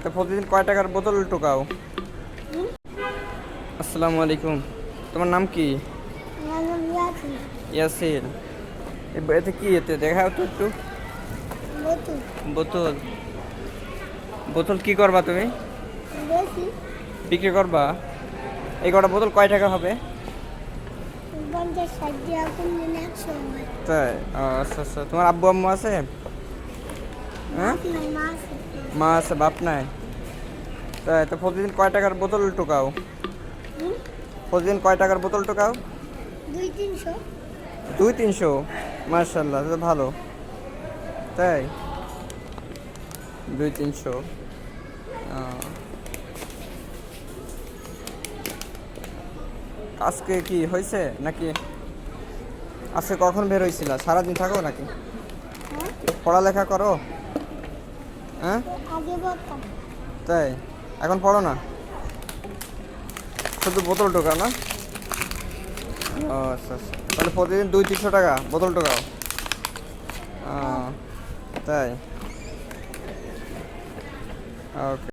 তো প্রতিদিন কয় টাকার বোতল টোকাও? আসসালামু আলাইকুম। তোমার নাম কি? আমার নাম ইয়াসিন। ইয়াসির। এতে কি এতে দেখাও তো একটু। বোতল বোতল বোতল কি করবা তুমি? বেশি বিক্রি করবা? এই কটা বোতল কয় টাকা হবে? 50-60 টাকা কোন দিন 100 হয়। তাই আচ্ছা আচ্ছা। তোমার আব্বু আম্মু আছে? হ্যাঁ, বাপ নাই, মা আছে। মা আছে, বাপ নাই। তাই তো প্রতিদিন কয় টাকার বোতল টোকাও? হুম? প্রতিদিন কয় টাকার বোতল টোকাও? 200-300। 200-300? মার্শাল্লাহ, তো ভালো। তাই 200-300। আজকে কি হয়েছে নাকি? আজকে কখন বের হয়েছিল? সারাদিন থাকো নাকি? হ্যাঁ, পড়ালেখা করো? হ্যাঁ, আগে বলতাম। তাই এখন পড়ো না, শুধু বোতল টোকাও না? ও আচ্ছা আচ্ছা। তাহলে প্রতিদিন 200-300 টাকা বোতল টোকাও? ও, তাই, ওকে।